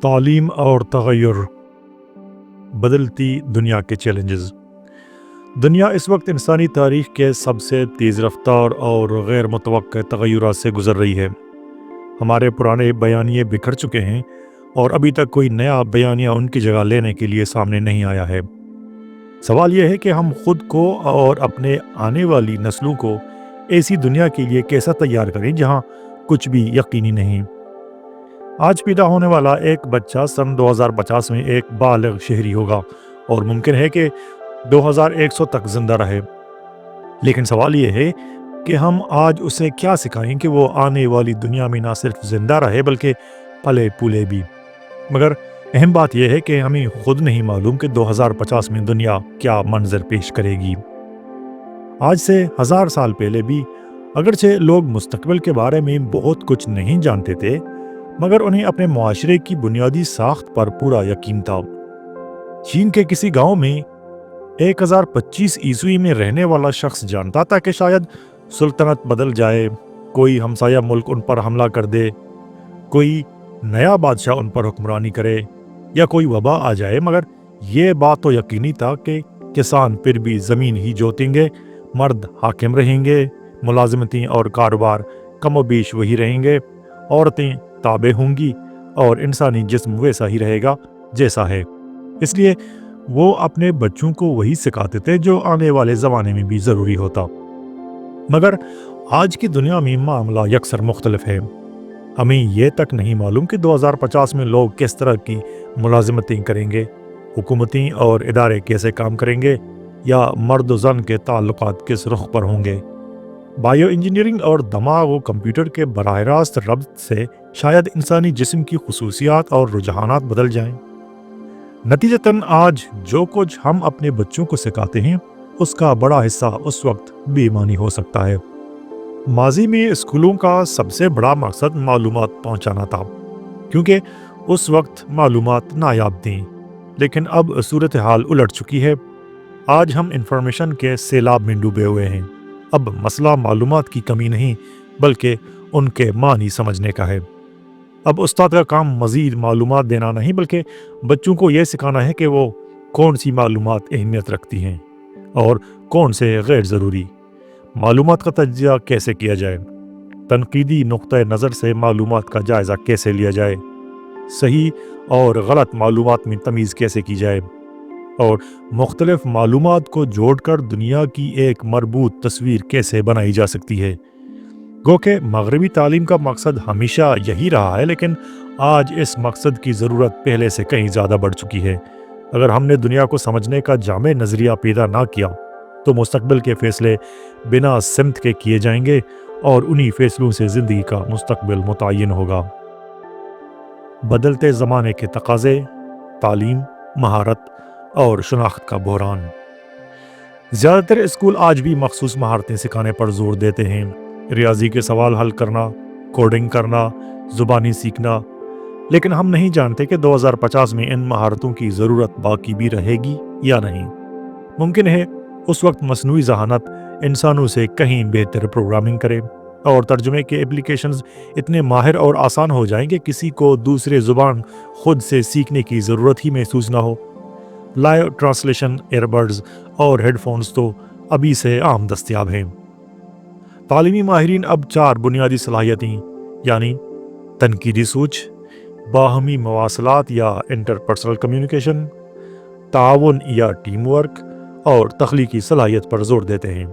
تعلیم اور تغیر، بدلتی دنیا کے چیلنجز۔ دنیا اس وقت انسانی تاریخ کے سب سے تیز رفتار اور غیر متوقع تغیرات سے گزر رہی ہے۔ ہمارے پرانے بیانیے بکھر چکے ہیں اور ابھی تک کوئی نیا بیانیہ ان کی جگہ لینے کے لیے سامنے نہیں آیا ہے۔ سوال یہ ہے کہ ہم خود کو اور اپنے آنے والی نسلوں کو ایسی دنیا کے لیے کیسا تیار کریں جہاں کچھ بھی یقینی نہیں۔ آج پیدا ہونے والا ایک بچہ سن 2050 میں ایک بالغ شہری ہوگا اور ممکن ہے کہ 2100 تک زندہ رہے، لیکن سوال یہ ہے کہ ہم آج اسے کیا سکھائیں کہ وہ آنے والی دنیا میں نہ صرف زندہ رہے بلکہ پلے پولے بھی۔ مگر اہم بات یہ ہے کہ ہمیں خود نہیں معلوم کہ 2050 میں دنیا کیا منظر پیش کرے گی۔ آج سے 1000 سال پہلے بھی اگرچہ لوگ مستقبل کے بارے میں بہت کچھ نہیں جانتے تھے، مگر انہیں اپنے معاشرے کی بنیادی ساخت پر پورا یقین تھا۔ چین کے کسی گاؤں میں 1025 عیسوی میں رہنے والا شخص جانتا تھا کہ شاید سلطنت بدل جائے، کوئی ہمسایہ ملک ان پر حملہ کر دے، کوئی نیا بادشاہ ان پر حکمرانی کرے یا کوئی وبا آ جائے، مگر یہ بات تو یقینی تھا کہ کسان پھر بھی زمین ہی جوتیں گے، مرد حاکم رہیں گے، ملازمتیں اور کاروبار کم و بیش وہی رہیں گے، عورتیں تابع ہوں گی اور انسانی جسم ویسا ہی رہے گا جیسا ہے۔ اس لیے وہ اپنے بچوں کو وہی سکھاتے تھے جو آنے والے زمانے میں بھی ضروری ہوتا۔ مگر آج کی دنیا میں معاملہ یکسر مختلف ہے۔ ہمیں یہ تک نہیں معلوم کہ 2050 میں لوگ کس طرح کی ملازمتیں کریں گے، حکومتیں اور ادارے کیسے کام کریں گے، یا مرد و زن کے تعلقات کس رخ پر ہوں گے۔ بائیو انجینئرنگ اور دماغ و کمپیوٹر کے براہ راست ربط سے شاید انسانی جسم کی خصوصیات اور رجحانات بدل جائیں۔ نتیجتاً آج جو کچھ ہم اپنے بچوں کو سکھاتے ہیں اس کا بڑا حصہ اس وقت بے ایمانی ہو سکتا ہے۔ ماضی میں اسکولوں کا سب سے بڑا مقصد معلومات پہنچانا تھا، کیونکہ اس وقت معلومات نایاب تھیں، لیکن اب صورتحال الٹ چکی ہے۔ آج ہم انفارمیشن کے سیلاب میں ڈوبے ہوئے ہیں۔ اب مسئلہ معلومات کی کمی نہیں بلکہ ان کے معنی سمجھنے کا ہے۔ اب استاد کا کام مزید معلومات دینا نہیں بلکہ بچوں کو یہ سکھانا ہے کہ وہ کون سی معلومات اہمیت رکھتی ہیں اور کون سے غیر ضروری۔ معلومات کا تجزیہ کیسے کیا جائے، تنقیدی نقطہ نظر سے معلومات کا جائزہ کیسے لیا جائے، صحیح اور غلط معلومات میں تمیز کیسے کی جائے، اور مختلف معلومات کو جوڑ کر دنیا کی ایک مربوط تصویر کیسے بنائی جا سکتی ہے۔ گو کہ مغربی تعلیم کا مقصد ہمیشہ یہی رہا ہے، لیکن آج اس مقصد کی ضرورت پہلے سے کہیں زیادہ بڑھ چکی ہے۔ اگر ہم نے دنیا کو سمجھنے کا جامع نظریہ پیدا نہ کیا تو مستقبل کے فیصلے بنا سمت کے کیے جائیں گے اور انہی فیصلوں سے زندگی کا مستقبل متعین ہوگا۔ بدلتے زمانے کے تقاضے، تعلیم، مہارت اور شناخت کا بحران۔ زیادہ تر اسکول آج بھی مخصوص مہارتیں سکھانے پر زور دیتے ہیں، ریاضی کے سوال حل کرنا، کوڈنگ کرنا، زبانی سیکھنا، لیکن ہم نہیں جانتے کہ 2050 میں ان مہارتوں کی ضرورت باقی بھی رہے گی یا نہیں۔ ممکن ہے اس وقت مصنوعی ذہانت انسانوں سے کہیں بہتر پروگرامنگ کرے اور ترجمے کے اپلیکیشنز اتنے ماہر اور آسان ہو جائیں کہ کسی کو دوسرے زبان خود سے سیکھنے کی ضرورت ہی محسوس نہ ہو۔ لائیو ٹرانسلیشن، ایئر بڈز اور ہیڈ فونز تو ابھی سے عام دستیاب ہیں۔ تعلیمی ماہرین اب 4 بنیادی صلاحیتیں یعنی تنقیدی سوچ، باہمی مواصلات یا انٹرپرسنل کمیونیکیشن، تعاون یا ٹیم ورک اور تخلیقی صلاحیت پر زور دیتے ہیں۔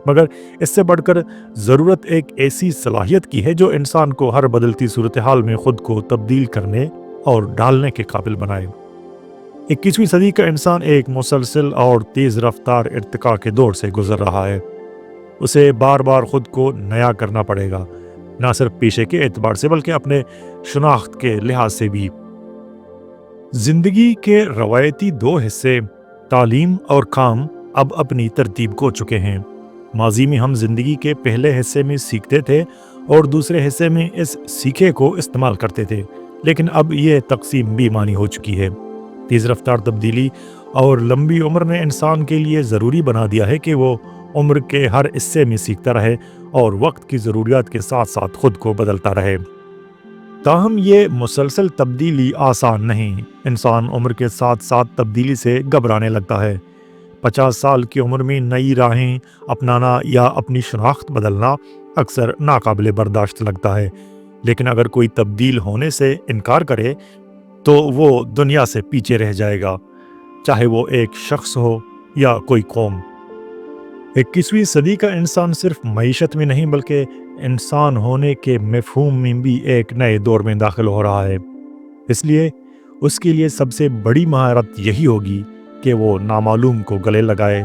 مگر اس سے بڑھ کر ضرورت ایک ایسی صلاحیت کی ہے جو انسان کو ہر بدلتی صورتحال میں خود کو تبدیل کرنے اور ڈھالنے کے قابل بنائے۔ 21ویں صدی کا انسان ایک مسلسل اور تیز رفتار ارتقاء کے دور سے گزر رہا ہے۔ اسے بار بار خود کو نیا کرنا پڑے گا، نہ صرف پیشے کے اعتبار سے بلکہ اپنے شناخت کے لحاظ سے بھی۔ زندگی کے روایتی 2 حصے، تعلیم اور کام، اب اپنی ترتیب کھو چکے ہیں۔ ماضی میں ہم زندگی کے پہلے حصے میں سیکھتے تھے اور دوسرے حصے میں اس سیکھے کو استعمال کرتے تھے، لیکن اب یہ تقسیم بے معنی ہو چکی ہے۔ تیز رفتار تبدیلی اور لمبی عمر نے انسان کے لیے ضروری بنا دیا ہے کہ وہ عمر کے ہر حصے میں سیکھتا رہے اور وقت کی ضروریات کے ساتھ ساتھ خود کو بدلتا رہے۔ تاہم یہ مسلسل تبدیلی آسان نہیں۔ انسان عمر کے ساتھ ساتھ تبدیلی سے گھبرانے لگتا ہے۔ 50 سال کی عمر میں نئی راہیں اپنانا یا اپنی شناخت بدلنا اکثر ناقابل برداشت لگتا ہے، لیکن اگر کوئی تبدیل ہونے سے انکار کرے تو وہ دنیا سے پیچھے رہ جائے گا، چاہے وہ ایک شخص ہو یا کوئی قوم۔ 21ویں صدی کا انسان صرف معیشت میں نہیں بلکہ انسان ہونے کے مفہوم میں بھی ایک نئے دور میں داخل ہو رہا ہے۔ اس لیے اس کے لیے سب سے بڑی مہارت یہی ہوگی کہ وہ نامعلوم کو گلے لگائے،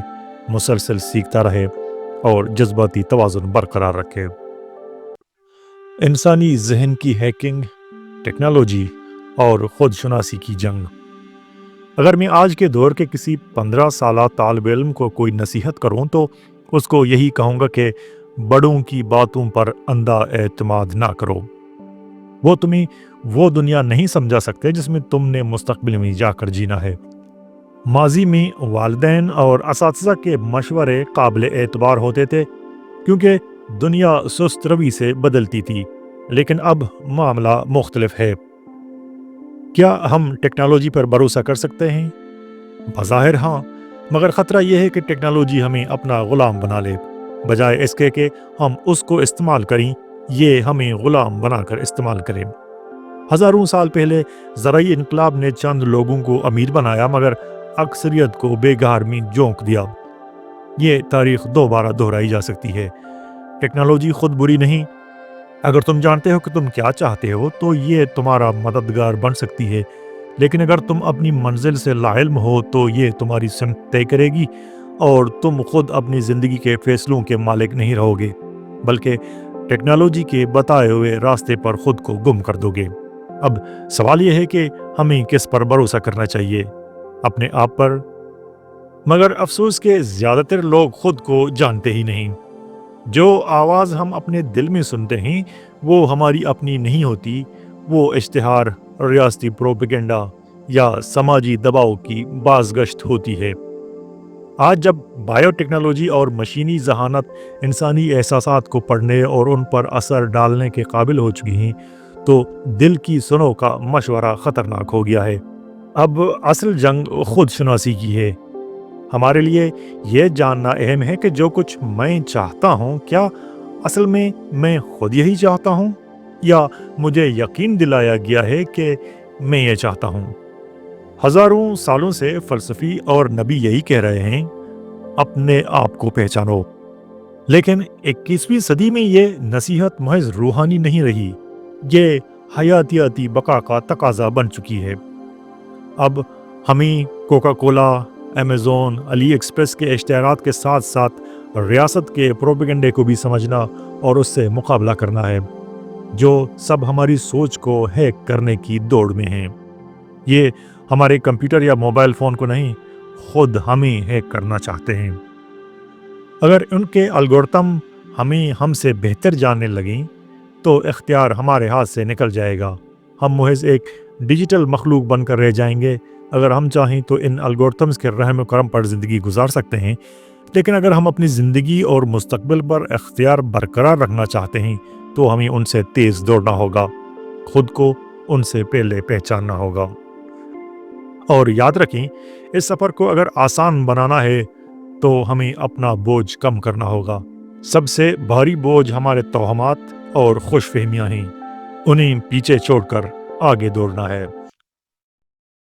مسلسل سیکھتا رہے اور جذباتی توازن برقرار رکھے۔ انسانی ذہن کی ہیکنگ، ٹیکنالوجی اور خود شناسی کی جنگ۔ اگر میں آج کے دور کے کسی 15 سالہ طالب علم کو کوئی نصیحت کروں تو اس کو یہی کہوں گا کہ بڑوں کی باتوں پر اندھا اعتماد نہ کرو۔ وہ تمہیں وہ دنیا نہیں سمجھا سکتے جس میں تم نے مستقبل میں جا کر جینا ہے۔ ماضی میں والدین اور اساتذہ کے مشورے قابل اعتبار ہوتے تھے کیونکہ دنیا سست روی سے بدلتی تھی، لیکن اب معاملہ مختلف ہے۔ کیا ہم ٹیکنالوجی پر بھروسہ کر سکتے ہیں؟ بظاہر ہاں، مگر خطرہ یہ ہے کہ ٹیکنالوجی ہمیں اپنا غلام بنا لے۔ بجائے اس کے کہ ہم اس کو استعمال کریں، یہ ہمیں غلام بنا کر استعمال کریں۔ ہزاروں سال پہلے زرعی انقلاب نے چند لوگوں کو امیر بنایا مگر اکثریت کو بے گھر میں جھونک دیا۔ یہ تاریخ دوبارہ دہرائی جا سکتی ہے۔ ٹیکنالوجی خود بری نہیں۔ اگر تم جانتے ہو کہ تم کیا چاہتے ہو تو یہ تمہارا مددگار بن سکتی ہے، لیکن اگر تم اپنی منزل سے لاعلم ہو تو یہ تمہاری سمت طے کرے گی اور تم خود اپنی زندگی کے فیصلوں کے مالک نہیں رہو گے، بلکہ ٹیکنالوجی کے بتائے ہوئے راستے پر خود کو گم کر دو گے۔ اب سوال یہ ہے کہ ہمیں کس پر بھروسہ کرنا چاہیے؟ اپنے آپ پر؟ مگر افسوس کہ زیادہ تر لوگ خود کو جانتے ہی نہیں۔ جو آواز ہم اپنے دل میں سنتے ہیں وہ ہماری اپنی نہیں ہوتی، وہ اشتہار، ریاستی پروپیگنڈا یا سماجی دباؤ کی بازگشت ہوتی ہے۔ آج جب بائیو ٹیکنالوجی اور مشینی ذہانت انسانی احساسات کو پڑھنے اور ان پر اثر ڈالنے کے قابل ہو چکی ہیں تو دل کی سنوں کا مشورہ خطرناک ہو گیا ہے۔ اب اصل جنگ خود شناسی کی ہے۔ ہمارے لیے یہ جاننا اہم ہے کہ جو کچھ میں چاہتا ہوں کیا اصل میں خود یہی چاہتا ہوں یا مجھے یقین دلایا گیا ہے کہ میں یہ چاہتا ہوں۔ ہزاروں سالوں سے فلسفی اور نبی یہی کہہ رہے ہیں، اپنے آپ کو پہچانو۔ لیکن 21ویں صدی میں یہ نصیحت محض روحانی نہیں رہی، یہ حیاتیاتی بقا کا تقاضا بن چکی ہے۔ اب ہمیں کوکا کولا، ایمیزون، علی ایکسپریس کے اشتہارات کے ساتھ ساتھ ریاست کے پروپیگنڈے کو بھی سمجھنا اور اس سے مقابلہ کرنا ہے، جو سب ہماری سوچ کو ہیک کرنے کی دوڑ میں ہیں۔ یہ ہمارے کمپیوٹر یا موبائل فون کو نہیں، خود ہمیں ہیک کرنا چاہتے ہیں۔ اگر ان کے الگورتھم ہم سے بہتر جاننے لگیں تو اختیار ہمارے ہاتھ سے نکل جائے گا۔ ہم محض ایک ڈیجیٹل مخلوق بن کر رہ جائیں گے۔ اگر ہم چاہیں تو ان الگورتھمز کے رحم و کرم پر زندگی گزار سکتے ہیں، لیکن اگر ہم اپنی زندگی اور مستقبل پر اختیار برقرار رکھنا چاہتے ہیں تو ہمیں ان سے تیز دوڑنا ہوگا، خود کو ان سے پہلے پہچاننا ہوگا۔ اور یاد رکھیں، اس سفر کو اگر آسان بنانا ہے تو ہمیں اپنا بوجھ کم کرنا ہوگا۔ سب سے بھاری بوجھ ہمارے توہمات اور خوش فہمیاں ہیں، انہیں پیچھے چھوڑ کر آگے دوڑنا ہے۔